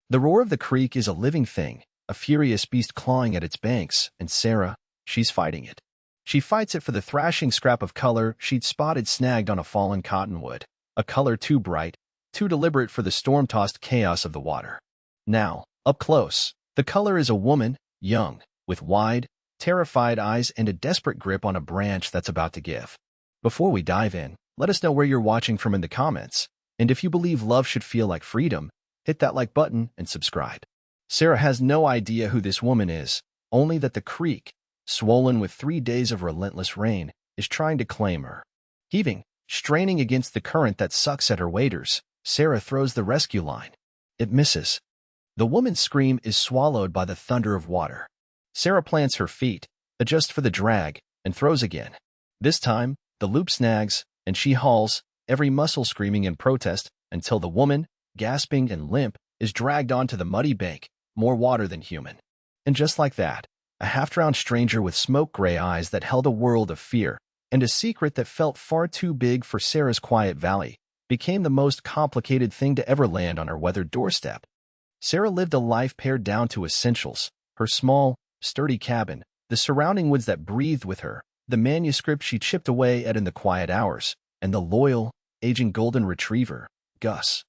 The roar of the creek is a living thing, a furious beast clawing at its banks, and Sarah, she's fighting it. She fights it for the thrashing scrap of color she'd spotted snagged on a fallen cottonwood, a color too bright, too deliberate for the storm-tossed chaos of the water. Now, up close, the color is a woman, young, with wide, terrified eyes and a desperate grip on a branch that's about to give. Before we dive in, let us know where you're watching from in the comments, and if you believe love should feel like freedom, hit that like button and subscribe. Sarah has no idea who this woman is, only that the creek, swollen with 3 days of relentless rain, is trying to claim her. Heaving, straining against the current that sucks at her waders, Sarah throws the rescue line. It misses. The woman's scream is swallowed by the thunder of water. Sarah plants her feet, adjusts for the drag, and throws again. This time, the loop snags, and she hauls, every muscle screaming in protest, until the woman, gasping and limp, is dragged onto the muddy bank, more water than human. And just like that, a half-drowned stranger with smoke-gray eyes that held a world of fear, and a secret that felt far too big for Sarah's quiet valley, became the most complicated thing to ever land on her weathered doorstep. Sarah lived a life pared down to essentials: her small, sturdy cabin, the surrounding woods that breathed with her, the manuscript she chipped away at in the quiet hours, and the loyal, aging golden retriever, Gus,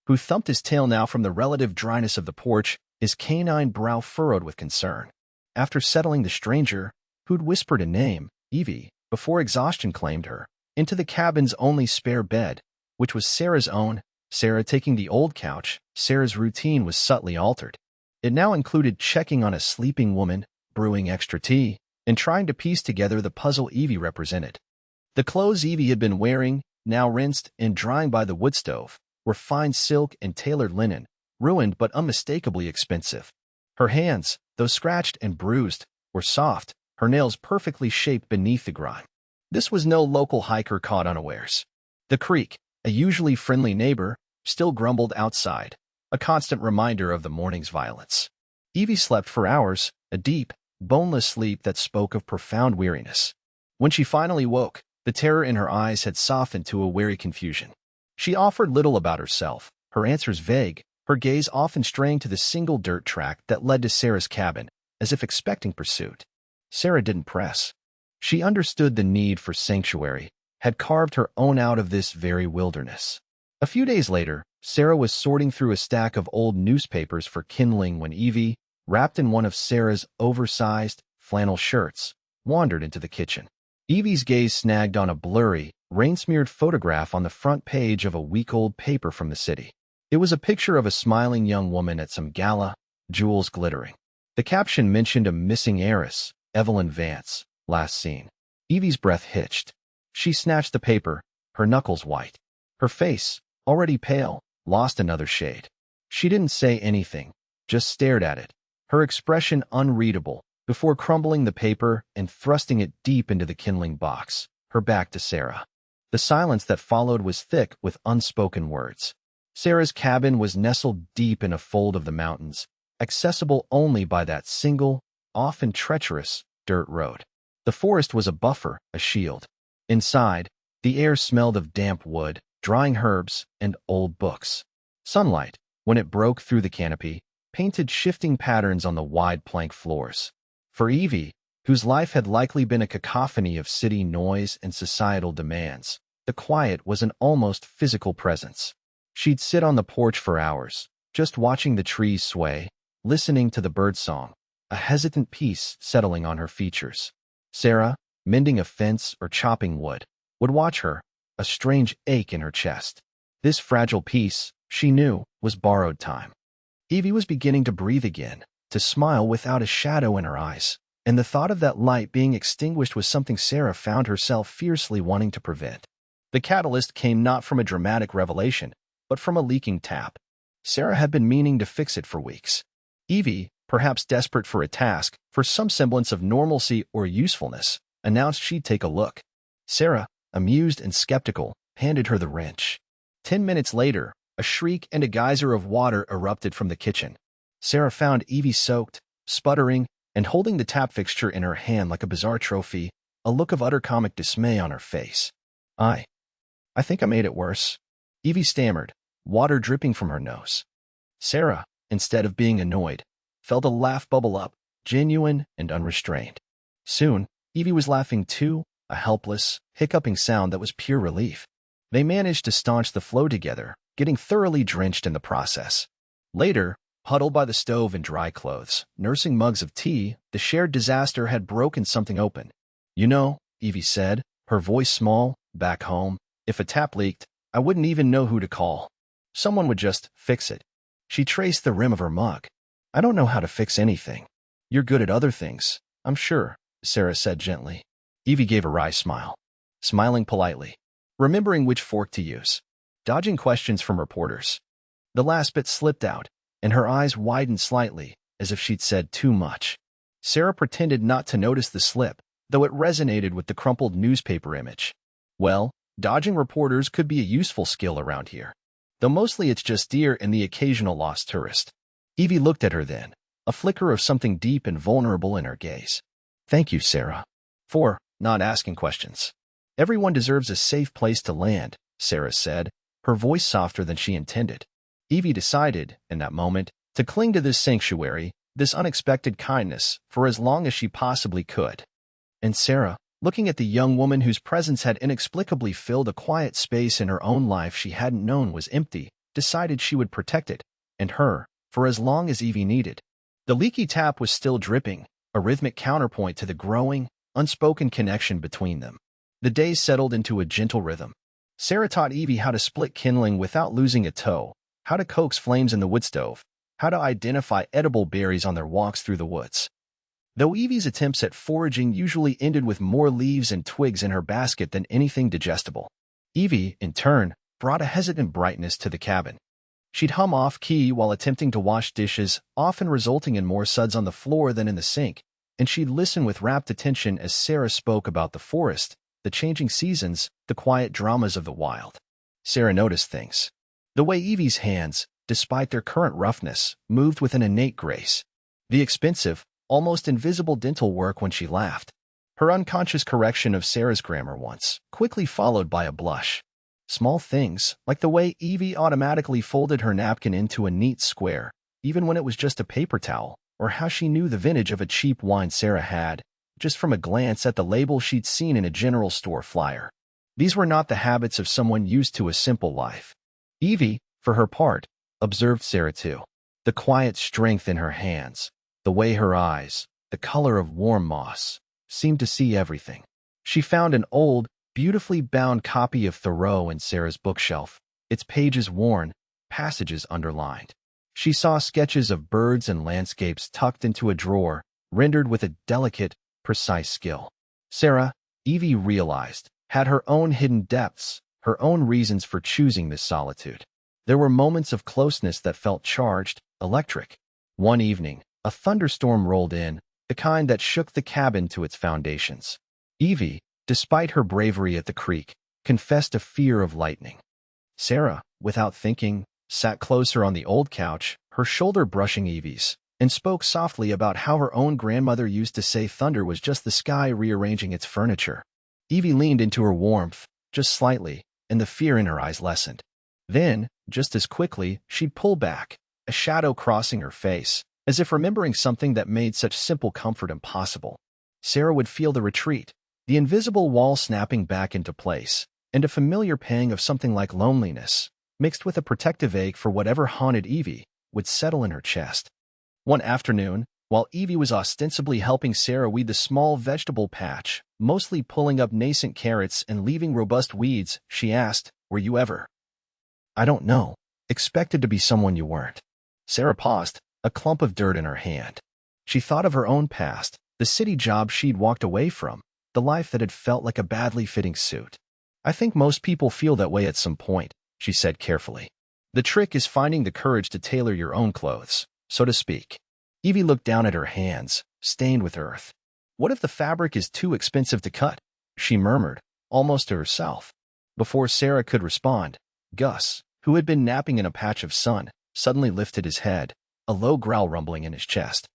who thumped his tail now from the relative dryness of the porch, his canine brow furrowed with concern. After settling the stranger, who'd whispered a name, Evie, before exhaustion claimed her, into the cabin's only spare bed, which was Sarah's own, Sarah taking the old couch, Sarah's routine was subtly altered. It now included checking on a sleeping woman, brewing extra tea, and trying to piece together the puzzle Evie represented. The clothes Evie had been wearing, now rinsed and drying by the wood stove, were fine silk and tailored linen, ruined but unmistakably expensive. Her hands, though scratched and bruised, were soft, her nails perfectly shaped beneath the grime. This was no local hiker caught unawares. The creek, a usually friendly neighbor, still grumbled outside, a constant reminder of the morning's violence. Evie slept for hours, a deep, boneless sleep that spoke of profound weariness. When she finally woke, the terror in her eyes had softened to a wary confusion. She offered little about herself, her answers vague, her gaze often straying to the single dirt track that led to Sarah's cabin, as if expecting pursuit. Sarah didn't press. She understood the need for sanctuary, had carved her own out of this very wilderness. A few days later, Sarah was sorting through a stack of old newspapers for kindling when Evie, wrapped in one of Sarah's oversized flannel shirts, wandered into the kitchen. Evie's gaze snagged on a blurry, rain-smeared photograph on the front page of a week-old paper from the city. It was a picture of a smiling young woman at some gala, jewels glittering. The caption mentioned a missing heiress, Evelyn Vance, last seen. Evie's breath hitched. She snatched the paper, her knuckles white. Her face, already pale, lost another shade. She didn't say anything, just stared at it, her expression unreadable, before crumbling the paper and thrusting it deep into the kindling box, her back to Sarah. The silence that followed was thick with unspoken words. Sarah's cabin was nestled deep in a fold of the mountains, accessible only by that single, often treacherous, dirt road. The forest was a buffer, a shield. Inside, the air smelled of damp wood, drying herbs, and old books. Sunlight, when it broke through the canopy, painted shifting patterns on the wide plank floors. For Evie, whose life had likely been a cacophony of city noise and societal demands, the quiet was an almost physical presence. She'd sit on the porch for hours, just watching the trees sway, listening to the birdsong, a hesitant peace settling on her features. Sarah, mending a fence or chopping wood, would watch her, a strange ache in her chest. This fragile peace, she knew, was borrowed time. Evie was beginning to breathe again, to smile without a shadow in her eyes, and the thought of that light being extinguished was something Sarah found herself fiercely wanting to prevent. The catalyst came not from a dramatic revelation, but from a leaking tap. Sarah had been meaning to fix it for weeks. Evie, perhaps desperate for a task, for some semblance of normalcy or usefulness, announced she'd take a look. Sarah, amused and skeptical, handed her the wrench. 10 minutes later, a shriek and a geyser of water erupted from the kitchen. Sarah found Evie soaked, sputtering, and holding the tap fixture in her hand like a bizarre trophy, a look of utter comic dismay on her face. I think I made it worse. Evie stammered, water dripping from her nose. Sarah, instead of being annoyed, felt a laugh bubble up, genuine and unrestrained. Soon, Evie was laughing too, a helpless, hiccuping sound that was pure relief. They managed to staunch the flow together, getting thoroughly drenched in the process. Later, huddled by the stove in dry clothes, nursing mugs of tea, the shared disaster had broken something open. "You know," Evie said, her voice small, back home, "if a tap leaked, I wouldn't even know who to call. Someone would just fix it." She traced the rim of her mug. "I don't know how to fix anything." "You're good at other things, I'm sure," Sarah said gently. Evie gave a wry smile, smiling politely, remembering which fork to use, dodging questions from reporters. The last bit slipped out, and her eyes widened slightly, as if she'd said too much. Sarah pretended not to notice the slip, though it resonated with the crumpled newspaper image. Well, dodging reporters could be a useful skill around here, though mostly it's just deer and the occasional lost tourist. Evie looked at her then, a flicker of something deep and vulnerable in her gaze. "Thank you, Sarah, for not asking questions. Everyone deserves a safe place to land," Sarah said, her voice softer than she intended. Evie decided, in that moment, to cling to this sanctuary, this unexpected kindness, for as long as she possibly could. And Sarah, looking at the young woman whose presence had inexplicably filled a quiet space in her own life she hadn't known was empty, decided she would protect it, and her, for as long as Evie needed. The leaky tap was still dripping, a rhythmic counterpoint to the growing, unspoken connection between them. The days settled into a gentle rhythm. Sarah taught Evie how to split kindling without losing a toe, how to coax flames in the wood stove, how to identify edible berries on their walks through the woods. Though Evie's attempts at foraging usually ended with more leaves and twigs in her basket than anything digestible, Evie, in turn, brought a hesitant brightness to the cabin. She'd hum off-key while attempting to wash dishes, often resulting in more suds on the floor than in the sink, and she'd listen with rapt attention as Sarah spoke about the forest, the changing seasons, the quiet dramas of the wild. Sarah noticed things. The way Evie's hands, despite their current roughness, moved with an innate grace. The expensive, almost invisible dental work when she laughed. Her unconscious correction of Sarah's grammar once, quickly followed by a blush. Small things, like the way Evie automatically folded her napkin into a neat square, even when it was just a paper towel, or how she knew the vintage of a cheap wine Sarah had, just from a glance at the label she'd seen in a general store flyer. These were not the habits of someone used to a simple life. Evie, for her part, observed Sarah too. The quiet strength in her hands, the way her eyes, the color of warm moss, seemed to see everything. She found an old, beautifully bound copy of Thoreau in Sarah's bookshelf, its pages worn, passages underlined. She saw sketches of birds and landscapes tucked into a drawer, rendered with a delicate, precise skill. Sarah, Evie realized, had her own hidden depths, her own reasons for choosing this solitude. There were moments of closeness that felt charged, electric. One evening, a thunderstorm rolled in, the kind that shook the cabin to its foundations. Evie, despite her bravery at the creek, confessed a fear of lightning. Sarah, without thinking, sat closer on the old couch, her shoulder brushing Evie's, and spoke softly about how her own grandmother used to say thunder was just the sky rearranging its furniture. Evie leaned into her warmth, just slightly, and the fear in her eyes lessened. Then, just as quickly, she'd pull back, a shadow crossing her face, as if remembering something that made such simple comfort impossible. Sarah would feel the retreat, the invisible wall snapping back into place, and a familiar pang of something like loneliness, mixed with a protective ache for whatever haunted Evie, would settle in her chest. One afternoon, while Evie was ostensibly helping Sarah weed the small vegetable patch, mostly pulling up nascent carrots and leaving robust weeds, she asked, "Were you ever?" "I don't know. Expected to be someone you weren't." Sarah paused, a clump of dirt in her hand. She thought of her own past, the city job she'd walked away from, the life that had felt like a badly fitting suit. "I think most people feel that way at some point," she said carefully. "The trick is finding the courage to tailor your own clothes, so to speak." Evie looked down at her hands, stained with earth. "What if the fabric is too expensive to cut?" she murmured, almost to herself. Before Sarah could respond, Gus, who had been napping in a patch of sun, suddenly lifted his head, a low growl rumbling in his chest.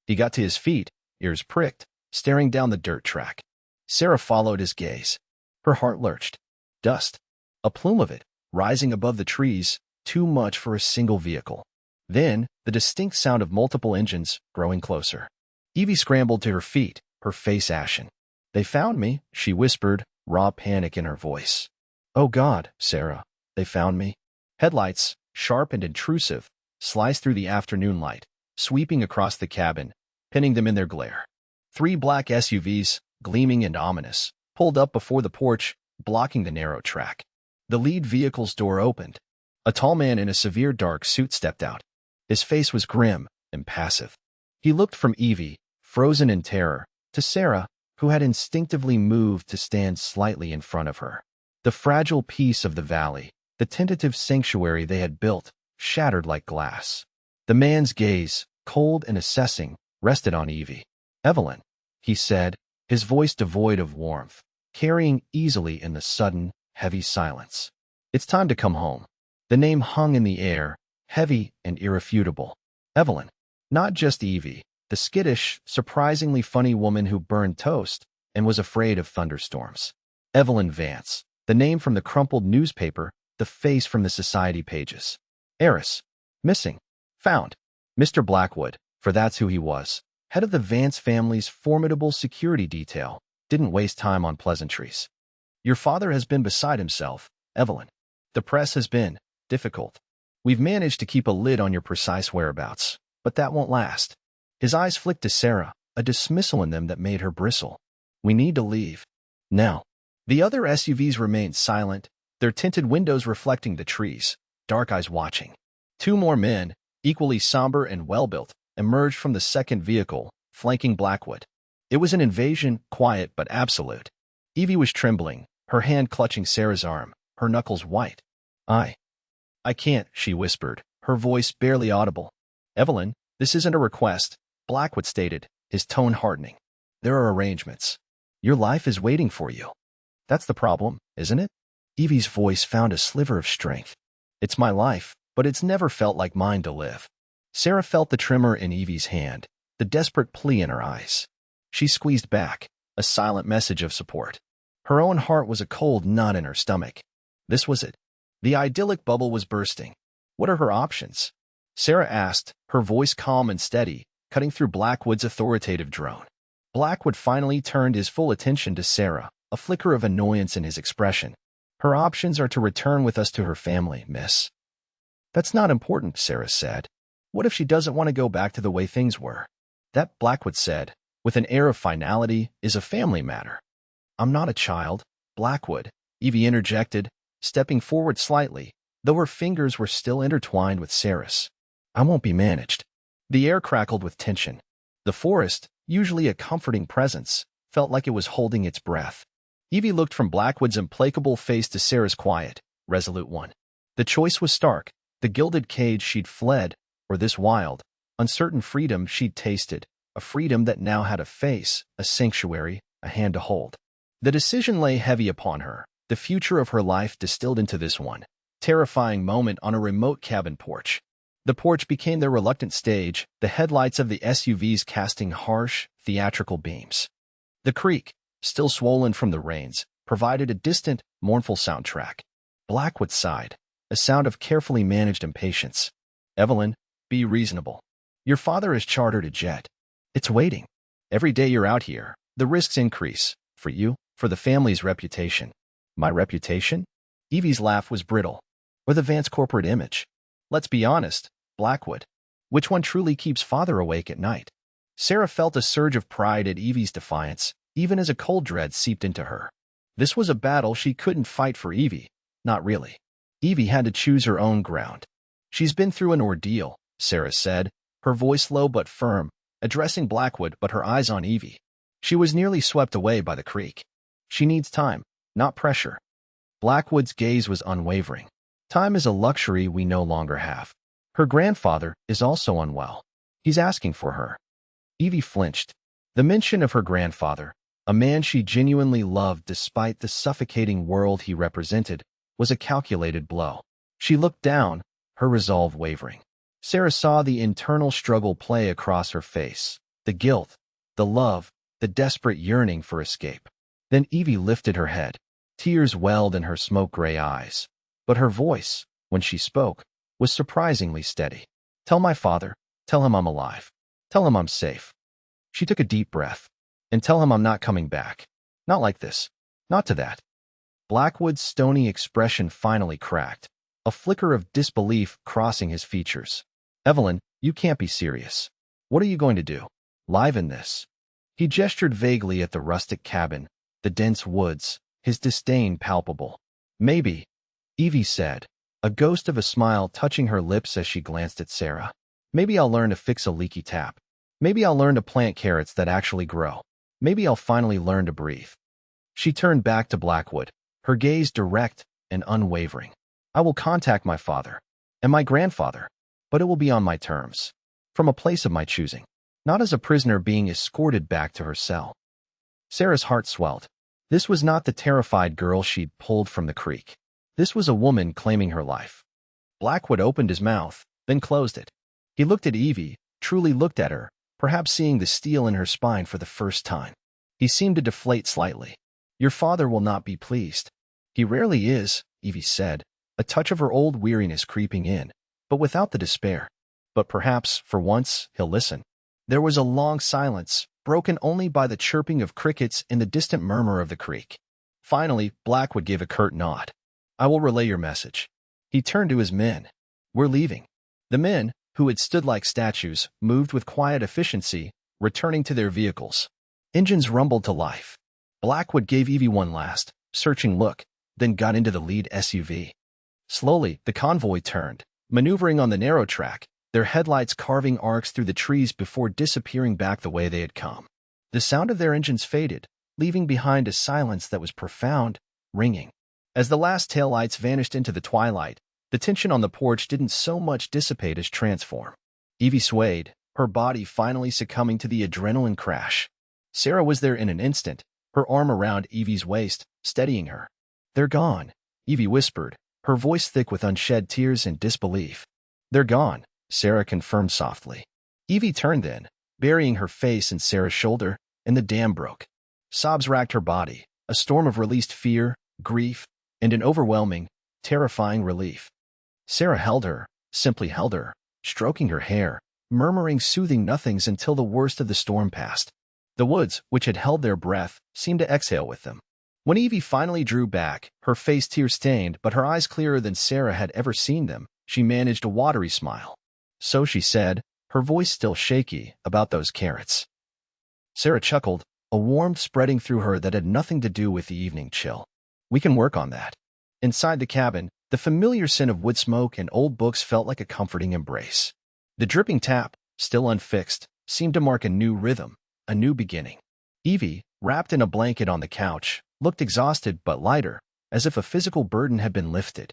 He got to his feet, ears pricked, staring down the dirt track. Sarah followed his gaze. Her heart lurched. Dust. A plume of it, rising above the trees, too much for a single vehicle. Then, the distinct sound of multiple engines growing closer. Evie scrambled to her feet, her face ashen. "They found me," she whispered, raw panic in her voice. "Oh God, Sarah, they found me." Headlights, sharp and intrusive, sliced through the afternoon light, sweeping across the cabin, pinning them in their glare. 3 black SUVs, gleaming and ominous, pulled up before the porch, blocking the narrow track. The lead vehicle's door opened. A tall man in a severe dark suit stepped out. His face was grim, impassive. He looked from Evie, frozen in terror, to Sarah, who had instinctively moved to stand slightly in front of her. The fragile peace of the valley, the tentative sanctuary they had built, shattered like glass. The man's gaze, cold and assessing, rested on Evie. "Evelyn," he said, his voice devoid of warmth, carrying easily in the sudden, heavy silence. "It's time to come home." The name hung in the air, heavy and irrefutable. Evelyn. Not just Evie, the skittish, surprisingly funny woman who burned toast and was afraid of thunderstorms. Evelyn Vance, the name from the crumpled newspaper, the face from the society pages. Heiress. Missing. Found. Mr. Blackwood, for that's who he was, head of the Vance family's formidable security detail, didn't waste time on pleasantries. "Your father has been beside himself, Evelyn. The press has been difficult. We've managed to keep a lid on your precise whereabouts, but that won't last." His eyes flicked to Sarah, a dismissal in them that made her bristle. "We need to leave. Now." The other SUVs remained silent, their tinted windows reflecting the trees, dark eyes watching. 2 more men, equally somber and well-built, emerged from the second vehicle, flanking Blackwood. It was an invasion, quiet but absolute. Evie was trembling, her hand clutching Sarah's arm, her knuckles white. I can't," she whispered, her voice barely audible. "Evelyn, this isn't a request," Blackwood stated, his tone hardening. "There are arrangements. Your life is waiting for you. That's the problem, isn't it?" Evie's voice found a sliver of strength. "It's my life, but it's never felt like mine to live." Sarah felt the tremor in Evie's hand, the desperate plea in her eyes. She squeezed back, a silent message of support. Her own heart was a cold knot in her stomach. This was it. The idyllic bubble was bursting. What are her options? Sarah asked, her voice calm and steady, cutting through Blackwood's authoritative drone. Blackwood finally turned his full attention to Sarah, a flicker of annoyance in his expression. "Her options are to return with us to her family, miss." "That's not important," Sarah said. "What if she doesn't want to go back to the way things were?" "That," Blackwood said, with an air of finality, "is a family matter." "I'm not a child, Blackwood," Evie interjected, stepping forward slightly, though her fingers were still intertwined with Sarah's. "I won't be managed." The air crackled with tension. The forest, usually a comforting presence, felt like it was holding its breath. Evie looked from Blackwood's implacable face to Sarah's quiet, resolute one. The choice was stark, the gilded cage she'd fled, or this wild, uncertain freedom she'd tasted, a freedom that now had a face, a sanctuary, a hand to hold. The decision lay heavy upon her, the future of her life distilled into this one terrifying moment on a remote cabin porch. The porch became their reluctant stage, the headlights of the SUVs casting harsh, theatrical beams. The creek, still swollen from the rains, provided a distant, mournful soundtrack. Blackwood sighed, a sound of carefully managed impatience. "Evelyn, be reasonable. Your father has chartered a jet. It's waiting. Every day you're out here, the risks increase, for you, for the family's reputation." "My reputation?" Evie's laugh was brittle. "Or the Vance corporate image. Let's be honest, Blackwood. Which one truly keeps father awake at night?" Sarah felt a surge of pride at Evie's defiance, even as a cold dread seeped into her. This was a battle she couldn't fight for Evie. Not really. Evie had to choose her own ground. "She's been through an ordeal," Sarah said, her voice low but firm, addressing Blackwood but her eyes on Evie. "She was nearly swept away by the creek. She needs time, not pressure." Blackwood's gaze was unwavering. "Time is a luxury we no longer have. Her grandfather is also unwell. He's asking for her." Evie flinched. The mention of her grandfather, a man she genuinely loved despite the suffocating world he represented, was a calculated blow. She looked down, her resolve wavering. Sarah saw the internal struggle play across her face, the guilt, the love, the desperate yearning for escape. Then Evie lifted her head. Tears welled in her smoke-gray eyes. But her voice, when she spoke, was surprisingly steady. Tell my father. Tell him I'm alive. Tell him I'm safe. She took a deep breath. And tell him I'm not coming back. Not like this. Not to that. Blackwood's stony expression finally cracked, a flicker of disbelief crossing his features. Evelyn, you can't be serious. What are you going to do? Live in this? He gestured vaguely at the rustic cabin, the dense woods, his disdain palpable. Maybe, Evie said, a ghost of a smile touching her lips as she glanced at Sarah. Maybe I'll learn to fix a leaky tap. Maybe I'll learn to plant carrots that actually grow. Maybe I'll finally learn to breathe. She turned back to Blackwood, her gaze direct and unwavering. I will contact my father and my grandfather, but it will be on my terms, from a place of my choosing, not as a prisoner being escorted back to her cell. Sarah's heart swelled. This was not the terrified girl she'd pulled from the creek. This was a woman claiming her life. Blackwood opened his mouth, then closed it. He looked at Evie, truly looked at her, perhaps seeing the steel in her spine for the first time. He seemed to deflate slightly. Your father will not be pleased. He rarely is, Evie said, a touch of her old weariness creeping in, but without the despair. But perhaps, for once, he'll listen. There was a long silence, broken only by the chirping of crickets and the distant murmur of the creek. Finally, Blackwood gave a curt nod. I will relay your message. He turned to his men. We're leaving. The men, who had stood like statues, moved with quiet efficiency, returning to their vehicles. Engines rumbled to life. Blackwood gave Evie one last, searching look, then got into the lead SUV. Slowly, the convoy turned, maneuvering on the narrow track, their headlights carving arcs through the trees before disappearing back the way they had come. The sound of their engines faded, leaving behind a silence that was profound, ringing. As the last taillights vanished into the twilight, the tension on the porch didn't so much dissipate as transform. Evie swayed, her body finally succumbing to the adrenaline crash. Sarah was there in an instant, her arm around Evie's waist, steadying her. They're gone, Evie whispered, her voice thick with unshed tears and disbelief. They're gone, Sarah confirmed softly. Evie turned then, burying her face in Sarah's shoulder, and the dam broke. Sobs racked her body, a storm of released fear, grief, and an overwhelming, terrifying relief. Sarah held her, simply held her, stroking her hair, murmuring soothing nothings until the worst of the storm passed. The woods, which had held their breath, seemed to exhale with them. When Evie finally drew back, her face tear-stained but her eyes clearer than Sarah had ever seen them, she managed a watery smile. So she said, her voice still shaky, about those carrots. Sarah chuckled, a warmth spreading through her that had nothing to do with the evening chill. We can work on that. Inside the cabin, the familiar scent of wood smoke and old books felt like a comforting embrace. The dripping tap, still unfixed, seemed to mark a new rhythm, a new beginning. Evie, wrapped in a blanket on the couch, looked exhausted but lighter, as if a physical burden had been lifted.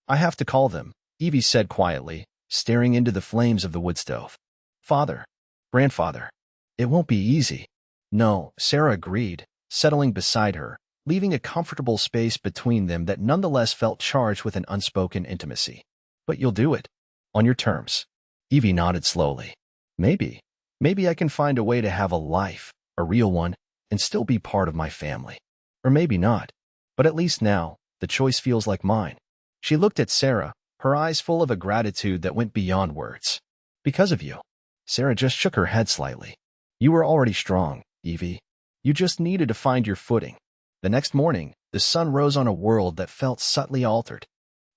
I have to call them, Evie said quietly, staring into the flames of the wood stove. Father. Grandfather. It won't be easy. No, Sarah agreed, settling beside her, leaving a comfortable space between them that nonetheless felt charged with an unspoken intimacy. But you'll do it. On your terms. Evie nodded slowly. Maybe I can find a way to have a life, a real one, and still be part of my family. Or maybe not. But at least now, the choice feels like mine. She looked at Sarah, her eyes full of a gratitude that went beyond words. Because of you. Sarah just shook her head slightly. You were already strong, Evie. You just needed to find your footing. The next morning, the sun rose on a world that felt subtly altered.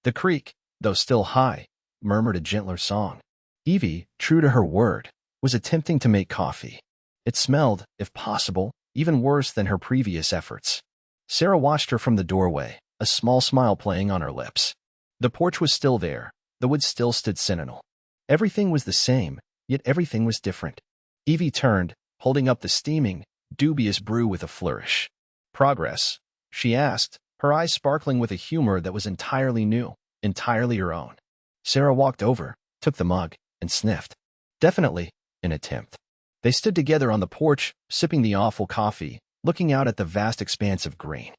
The creek, though still high, murmured a gentler song. Evie, true to her word, was attempting to make coffee. It smelled, if possible, even worse than her previous efforts. Sarah watched her from the doorway, a small smile playing on her lips. The porch was still there, the wood still stood sentinel. Everything was the same, yet everything was different. Evie turned, holding up the steaming, dubious brew with a flourish. Progress? She asked, her eyes sparkling with a humor that was entirely new, entirely her own. Sarah walked over, took the mug, and sniffed. Definitely, an attempt. They stood together on the porch, sipping the awful coffee, looking out at the vast expanse of green.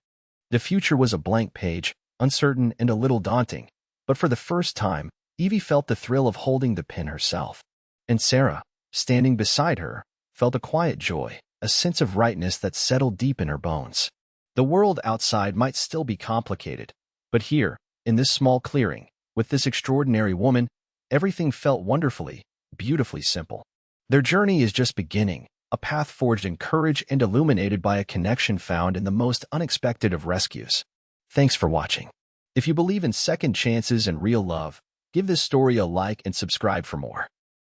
The future was a blank page, uncertain and a little daunting, but for the first time, Evie felt the thrill of holding the pen herself. And Sarah, standing beside her, felt a quiet joy, a sense of rightness that settled deep in her bones. The world outside might still be complicated, but here, in this small clearing, with this extraordinary woman, Everything felt wonderfully, beautifully simple. Their journey is just beginning, a path forged in courage and illuminated by a connection found in the most unexpected of rescues. Thanks for watching. If you believe in second chances and real love, give this story a like and subscribe for more.